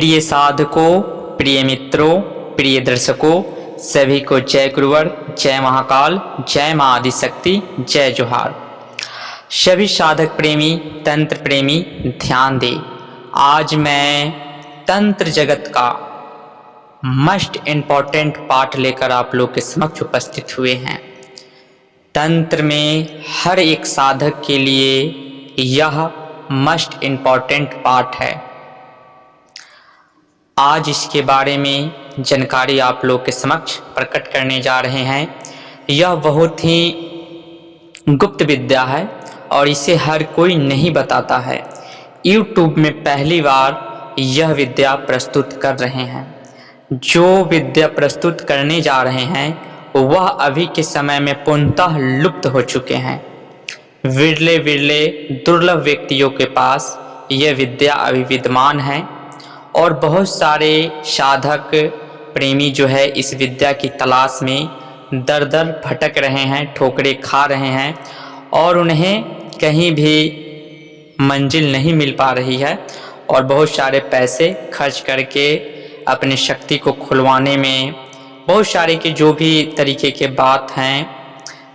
प्रिय साधकों, प्रिय मित्रों, प्रिय दर्शकों, सभी को जय गुरुवर, जय महाकाल, जय मां आदिशक्ति, जय जोहार। सभी साधक प्रेमी, तंत्र प्रेमी ध्यान दें। आज मैं तंत्र जगत का मस्ट इम्पॉर्टेंट पार्ट लेकर आप लोग के समक्ष उपस्थित हुए हैं। तंत्र में हर एक साधक के लिए यह मस्ट इम्पॉर्टेंट पार्ट है। आज इसके बारे में जानकारी आप लोग के समक्ष प्रकट करने जा रहे हैं। यह बहुत ही गुप्त विद्या है और इसे हर कोई नहीं बताता है। YouTube में पहली बार यह विद्या प्रस्तुत कर रहे हैं। जो विद्या प्रस्तुत करने जा रहे हैं वह अभी के समय में पूर्णतः लुप्त हो चुके हैं। विरले विरले दुर्लभ व्यक्तियों के पास यह विद्या अभी विद्यमान है और बहुत सारे साधक प्रेमी जो है इस विद्या की तलाश में दर दर भटक रहे हैं, ठोकरें खा रहे हैं और उन्हें कहीं भी मंजिल नहीं मिल पा रही है और बहुत सारे पैसे खर्च करके अपनी शक्ति को खुलवाने में बहुत सारे के जो भी तरीके के बात हैं,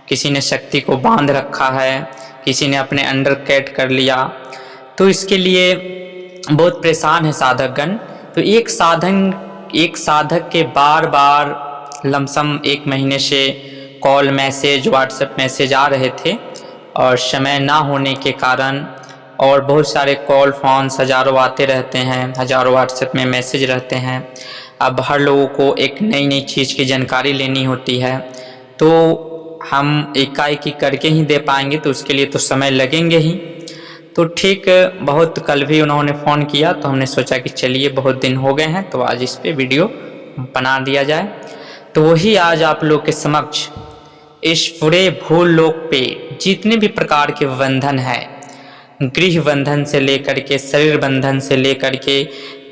किसी ने शक्ति को बांध रखा है, किसी ने अपने अंडर कैट कर लिया, तो इसके लिए बहुत परेशान है साधकगण। तो एक साधक के बार बार लमसम 1 महीने से कॉल मैसेज व्हाट्सएप मैसेज आ रहे थे और समय ना होने के कारण और बहुत सारे कॉल फोन्स हज़ारों आते रहते हैं, हज़ारों व्हाट्सएप में मैसेज रहते हैं। अब हर लोगों को एक नई नई चीज़ की जानकारी लेनी होती है, तो हम एकाएकी करके ही दे पाएंगे, तो उसके लिए तो समय लगेंगे ही। तो ठीक बहुत कल भी उन्होंने फ़ोन किया तो हमने सोचा कि चलिए बहुत दिन हो गए हैं तो आज इस पे वीडियो बना दिया जाए। तो वही आज आप लोग के समक्ष इस पूरे भूलोक पे जितने भी प्रकार के बंधन हैं, गृह बंधन से लेकर के शरीर बंधन से लेकर के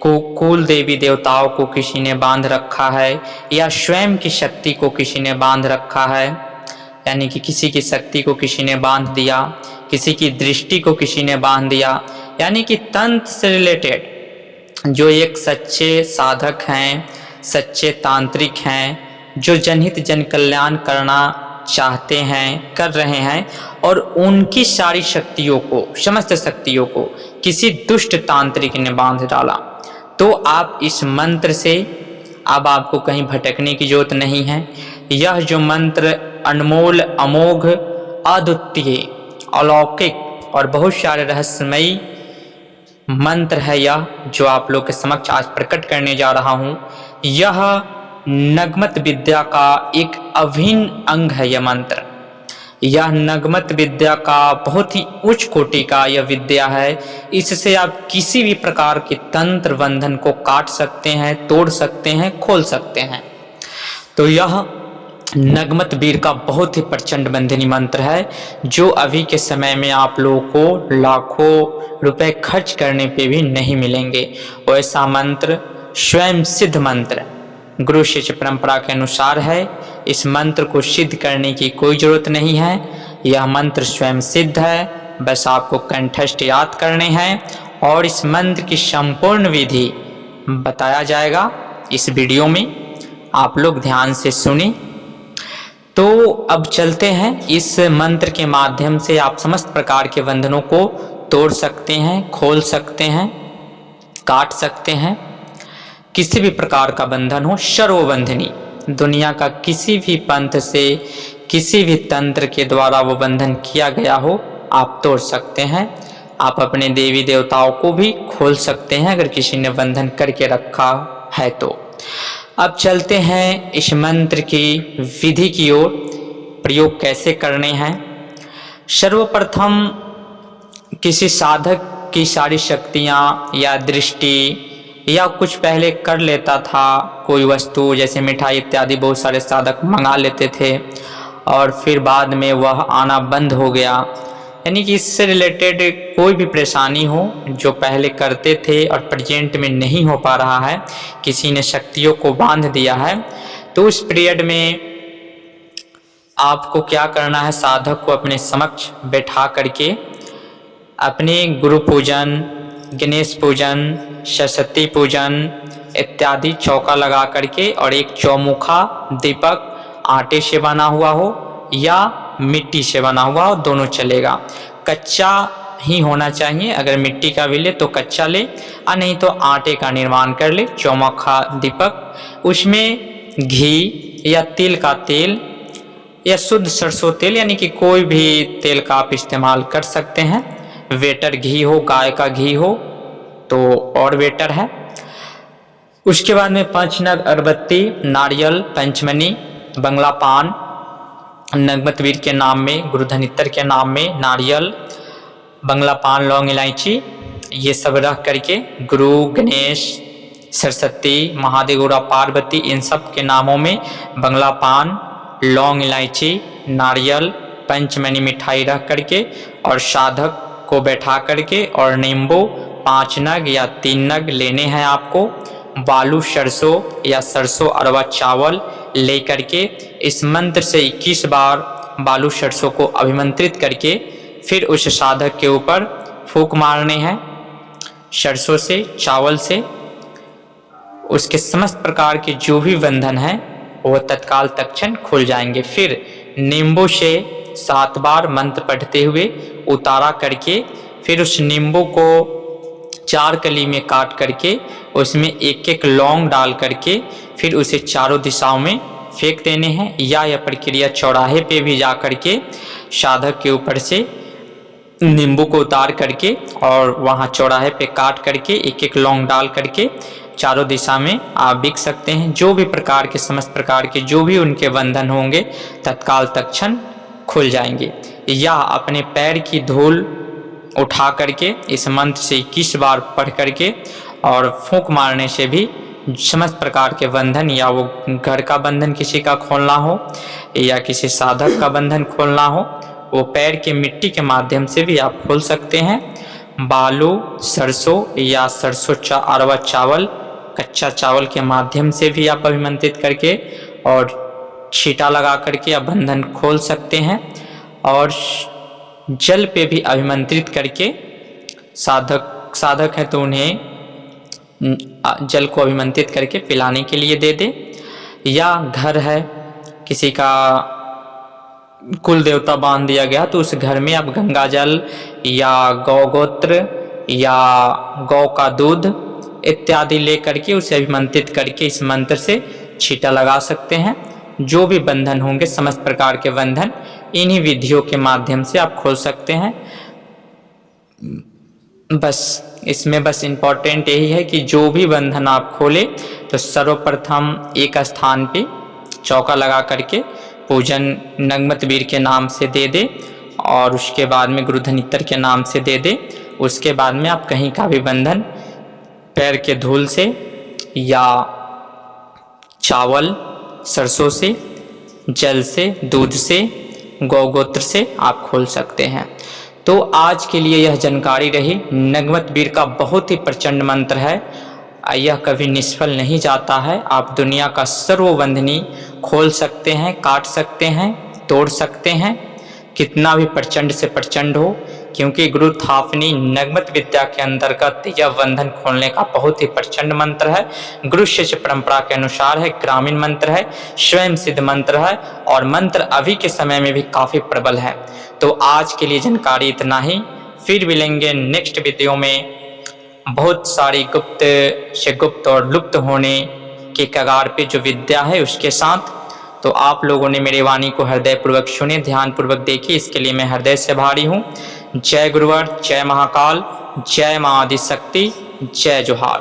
कुल देवी देवताओं को किसी ने बांध रखा है या स्वयं की शक्ति को किसी ने बांध रखा है, यानी कि किसी की शक्ति को किसी ने बांध दिया, किसी की दृष्टि को किसी ने बांध दिया, यानी कि तंत्र से रिलेटेड जो एक सच्चे साधक हैं, सच्चे तांत्रिक हैं, जो जनहित जन कल्याण करना चाहते हैं, कर रहे हैं और उनकी सारी शक्तियों को, समस्त शक्तियों को किसी दुष्ट तांत्रिक ने बांध डाला, तो आप इस मंत्र से अब आपको कहीं भटकने की जरूरत नहीं है। यह जो मंत्र अनमोल, अमोघ, अद्वितीय, अलौकिक और बहुत सारे रहस्यमयी मंत्र है, यह जो आप लोग के समक्ष आज प्रकट करने जा रहा हूं, यह नगमत विद्या का एक अभिन्न अंग है। यह मंत्र, यह नगमत विद्या का बहुत ही उच्च कोटि का यह विद्या है। इससे आप किसी भी प्रकार के तंत्र बंधन को काट सकते हैं, तोड़ सकते हैं, खोल सकते हैं। तो यह नगमत वीर का बहुत ही प्रचंड बंधनी मंत्र है, जो अभी के समय में आप लोगों को लाखों रुपए खर्च करने पे भी नहीं मिलेंगे। वैसा मंत्र स्वयं सिद्ध मंत्र गुरु शिष्य परंपरा के अनुसार है। इस मंत्र को सिद्ध करने की कोई जरूरत नहीं है, यह मंत्र स्वयं सिद्ध है, बस आपको कंठस्थ याद करने हैं और इस मंत्र की संपूर्ण विधि बताया जाएगा इस वीडियो में, आप लोग ध्यान से सुने। तो अब चलते हैं, इस मंत्र के माध्यम से आप समस्त प्रकार के बंधनों को तोड़ सकते हैं, खोल सकते हैं, काट सकते हैं। किसी भी प्रकार का बंधन हो, सर्वबंधनी, दुनिया का किसी भी पंथ से, किसी भी तंत्र के द्वारा वो बंधन किया गया हो, आप तोड़ सकते हैं। आप अपने देवी देवताओं को भी खोल सकते हैं अगर किसी ने बंधन करके रखा है तो। अब चलते हैं इस मंत्र की विधि की ओर, प्रयोग कैसे करने हैं। सर्वप्रथम किसी साधक की सारी शक्तियां या दृष्टि या कुछ पहले कर लेता था, कोई वस्तु जैसे मिठाई इत्यादि बहुत सारे साधक मंगा लेते थे और फिर बाद में वह आना बंद हो गया, यानी कि इससे रिलेटेड कोई भी परेशानी हो जो पहले करते थे और प्रेजेंट में नहीं हो पा रहा है, किसी ने शक्तियों को बांध दिया है, तो उस पीरियड में आपको क्या करना है, साधक को अपने समक्ष बैठा करके अपने गुरु पूजन गणेश पूजन, सरस्वती पूजन इत्यादि चौका लगा करके, और एक चौमुखा दीपक आटे से बना हुआ हो या मिट्टी से बना हुआ हो, दोनों चलेगा। कच्चा ही होना चाहिए, अगर मिट्टी का भी ले तो कच्चा ले, और नहीं तो आटे का निर्माण कर ले। चौमुखा दीपक, उसमें घी या तिल का तेल या शुद्ध सरसों तेल, यानी कि कोई भी तेल का आप इस्तेमाल कर सकते हैं। वेटर घी हो, गाय का घी हो तो और बेटर है। उसके बाद में 5 नग अगरबत्ती, नारियल, पंचमनी, बंगला पान, नगमतवीर के नाम में, गुरु धनित्र के नाम में नारियल, बंगला पान, लौंग, इलायची, ये सब रख करके गुरु, गणेश, सरस्वती, महादेव, गौरा, पार्वती, इन सब के नामों में बंगला पान, लौंग, इलायची, नारियल, पंचमनी मिठाई रख करके और साधक को बैठा करके, और नींबू 5 नग या 3 नग लेने हैं आपको। बालू सरसों या सरसों अरवा चावल ले करके इस मंत्र से 21 बार बालू सरसों को अभिमंत्रित करके फिर उस साधक के ऊपर फूंक मारने हैं सरसों से, चावल से। उसके समस्त प्रकार के जो भी बंधन है वो तत्काल तत्क्षण खुल जाएंगे। फिर नींबू से 7 बार मंत्र पढ़ते हुए उतारा करके, फिर उस नींबू को 4 कली में काट करके उसमें 1-1 लौंग डाल करके फिर उसे चारों दिशाओं में फेंक देने हैं। या यह प्रक्रिया चौराहे पे भी जा करके साधक के ऊपर से नींबू को उतार करके और वहाँ चौराहे पे काट करके 1-1 लौंग डाल करके चारों दिशा में आप बिक सकते हैं। जो भी प्रकार के, समस्त प्रकार के जो भी उनके बंधन होंगे तत्काल तत्क्षण खुल जाएंगे। या अपने पैर की धूल उठा करके इस मंत्र से 21 बार पढ़ करके और फूंक मारने से भी समस्त प्रकार के बंधन, या वो घर का बंधन किसी का खोलना हो या किसी साधक का बंधन खोलना हो, वो पैर के मिट्टी के माध्यम से भी आप खोल सकते हैं। बालू, सरसों या सरसों अरवा चावल, कच्चा चावल के माध्यम से भी आप अभिमंत्रित करके और छींटा लगा करके आप बंधन खोल सकते हैं। और जल पे भी अभिमंत्रित करके साधक है तो उन्हें जल को अभिमंत्रित करके पिलाने के लिए दे दे। या घर है किसी का, कुल देवता बांध दिया गया, तो उस घर में आप गंगा जल या गौगोत्र या गौ का दूध इत्यादि ले करके उसे अभिमंत्रित करके इस मंत्र से छींटा लगा सकते हैं। जो भी बंधन होंगे, समस्त प्रकार के बंधन इन्हीं विधियों के माध्यम से आप खोल सकते हैं। बस इसमें बस इम्पोर्टेंट यही है कि जो भी बंधन आप खोले तो सर्वप्रथम एक स्थान पे चौका लगा करके पूजन नगमतवीर के नाम से दे दे, और उसके बाद में गुरु धनित्र के नाम से दे दे। उसके बाद में आप कहीं का भी बंधन पैर के धूल से या चावल, सरसों से, जल से, दूध से, गौगोत्र से आप खोल सकते हैं। तो आज के लिए यह जानकारी रही। नगमतवीर का बहुत ही प्रचंड मंत्र है, यह कभी निष्फल नहीं जाता है। आप दुनिया का सर्वबंधनी खोल सकते हैं, काट सकते हैं, तोड़ सकते हैं, कितना भी प्रचंड से प्रचंड हो, क्योंकि गुरु थापनी नगमत विद्या के अंतर्गत यह बंधन खोलने का बहुत ही प्रचंड मंत्र है। गुरु शिष्य परंपरा के अनुसार है, ग्रामीण मंत्र है, स्वयं सिद्ध मंत्र है, और मंत्र अभी के समय में भी काफी प्रबल है। तो आज के लिए जानकारी इतना ही। फिर मिलेंगे नेक्स्ट वीडियो में बहुत सारी गुप्त से गुप्त और लुप्त होने के कगार पे जो विद्या है उसके साथ। तो आप लोगों ने मेरी वाणी को हृदयपूर्वक सुने, ध्यानपूर्वक देखिए, इसके लिए मैं हृदय से भारी हूँ। जय गुरुवर, जय महाकाल, जय मां आदिशक्ति, जय जोहार।